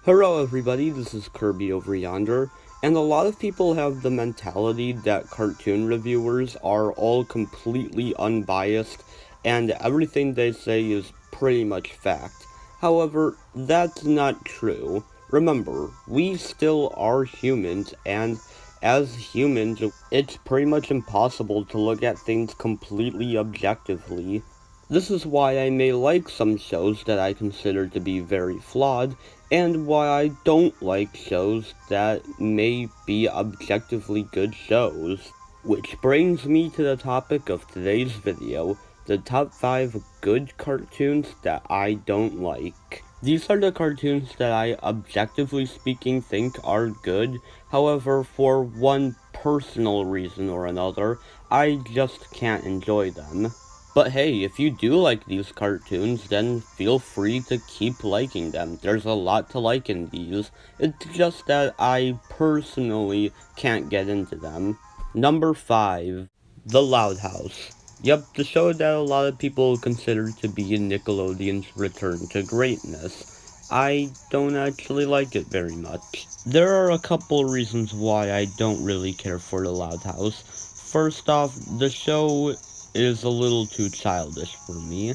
Hello everybody, this is Kirby over yonder, and a lot of people have the mentality that cartoon reviewers are all completely unbiased and everything they say is pretty much fact. However, that's not true. Remember, we still are humans, and as humans, it's pretty much impossible to look at things completely objectively. This is why I may like some shows that I consider to be very flawed, and why I don't like shows that may be objectively good shows. Which brings me to the topic of today's video, the top 5 good cartoons that I don't like. These are the cartoons that I, objectively speaking, think are good, however, for one personal reason or another, I just can't enjoy them. But hey, if you do like these cartoons, then feel free to keep liking them. There's a lot to like in these. It's just that I personally can't get into them. Number 5. The Loud House. Yep, the show that a lot of people consider to be Nickelodeon's return to greatness. I don't actually like it very much. There are a couple reasons why I don't really care for The Loud House. First off, the show is a little too childish for me.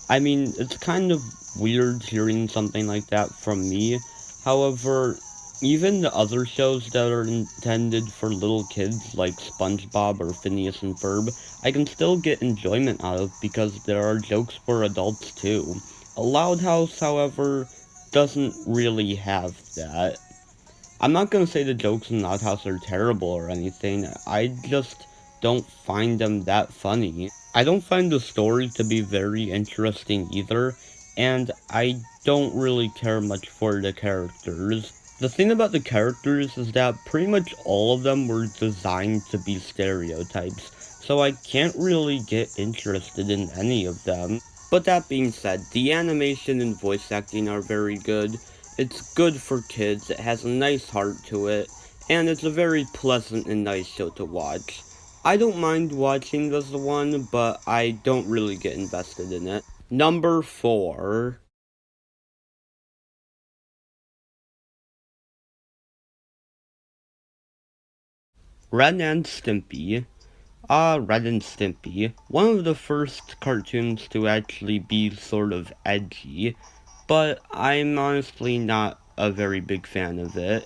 I mean, it's kind of weird hearing something like that from me. However, even the other shows that are intended for little kids, like SpongeBob or Phineas and Ferb, I can still get enjoyment out of because there are jokes for adults too. A Loud House, however, doesn't really have that. I'm not gonna say the jokes in Loud House are terrible or anything, I just don't find them that funny. I don't find the story to be very interesting either, and I don't really care much for the characters. The thing about the characters is that pretty much all of them were designed to be stereotypes, so I can't really get interested in any of them. But that being said, the animation and voice acting are very good. It's good for kids, it has a nice heart to it, and it's a very pleasant and nice show to watch. I don't mind watching this one, but I don't really get invested in it. Number 4. Ren and Stimpy. Ren and Stimpy. One of the first cartoons to actually be sort of edgy, but I'm honestly not a very big fan of it.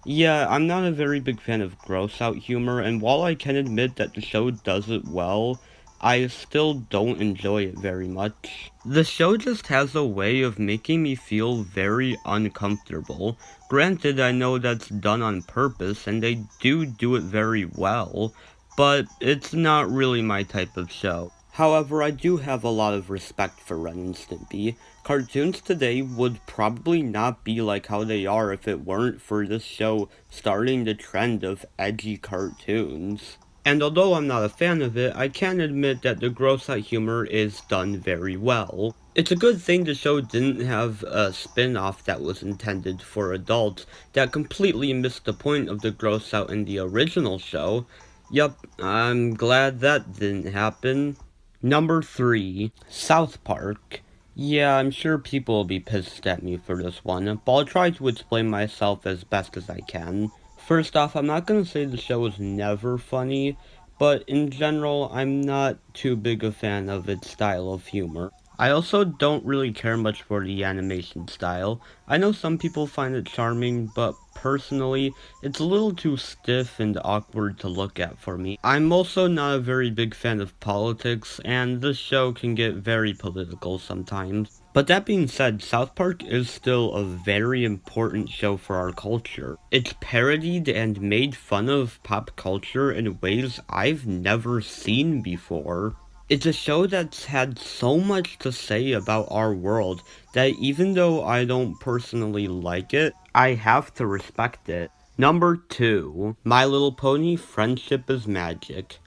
Yeah, I'm not a very big fan of gross out humor, and while I can admit that the show does it well, I still don't enjoy it very much. The show just has a way of making me feel very uncomfortable. Granted, I know that's done on purpose, and they do it very well, but it's not really my type of show. However, I do have a lot of respect for Ren and Stimpy. Cartoons today would probably not be like how they are if it weren't for this show starting the trend of edgy cartoons. And although I'm not a fan of it, I can admit that the gross out humor is done very well. It's a good thing the show didn't have a spin-off that was intended for adults that completely missed the point of the gross out in the original show. Yup, I'm glad that didn't happen. Number 3, South Park. Yeah, I'm sure people will be pissed at me for this one, but I'll try to explain myself as best as I can. First off, I'm not gonna say the show is never funny, but in general, I'm not too big a fan of its style of humor. I also don't really care much for the animation style. I know some people find it charming, but personally, it's a little too stiff and awkward to look at for me. I'm also not a very big fan of politics, and this show can get very political sometimes. But that being said, South Park is still a very important show for our culture. It's parodied and made fun of pop culture in ways I've never seen before. It's a show that's had so much to say about our world that even though I don't personally like it, I have to respect it. Number 2, My Little Pony: Friendship is Magic.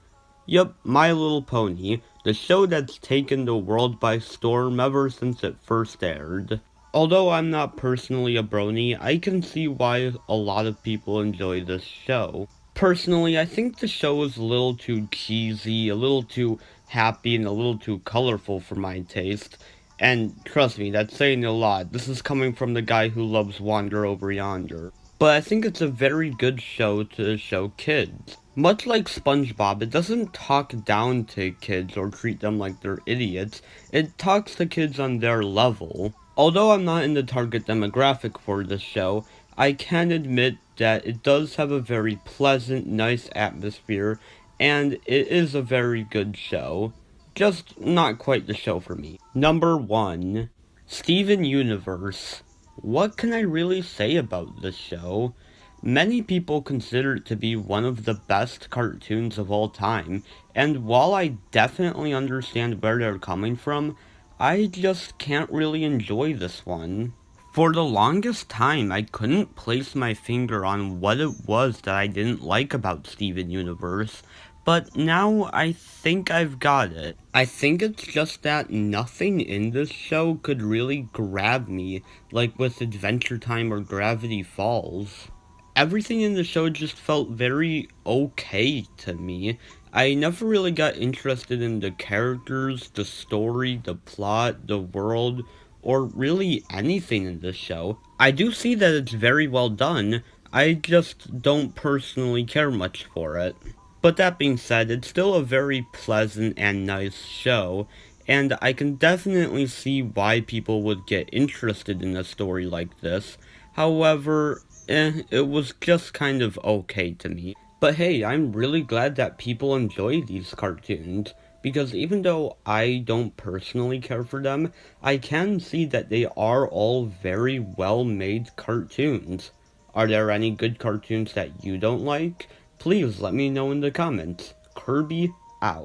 Yup, My Little Pony, the show that's taken the world by storm ever since it first aired. Although I'm not personally a brony, I can see why a lot of people enjoy this show. Personally, I think the show is a little too cheesy, a little too happy, and a little too colorful for my taste, And trust me, that's saying a lot. This is coming from the guy who loves Wander Over Yonder. But I think it's a very good show to show kids. Much like SpongeBob, it doesn't talk down to kids or treat them like they're idiots. It talks to kids on their level. Although I'm not in the target demographic for this show, I can admit that it does have a very pleasant, nice atmosphere, and it is a very good show. Just not quite the show for me. Number 1. Steven Universe. What can I really say about this show? Many people consider it to be one of the best cartoons of all time, and while I definitely understand where they're coming from, I just can't really enjoy this one. For the longest time, I couldn't place my finger on what it was that I didn't like about Steven Universe, but now I think I've got it. I think it's just that nothing in this show could really grab me, like with Adventure Time or Gravity Falls. Everything in the show just felt very okay to me. I never really got interested in the characters, the story, the plot, the world, or really anything in this show. I do see that it's very well done, I just don't personally care much for it. But that being said, it's still a very pleasant and nice show, and I can definitely see why people would get interested in a story like this. However, it was just kind of okay to me. But hey, I'm really glad that people enjoy these cartoons, because even though I don't personally care for them, I can see that they are all very well-made cartoons. Are there any good cartoons that you don't like? Please let me know in the comments. Kirby out.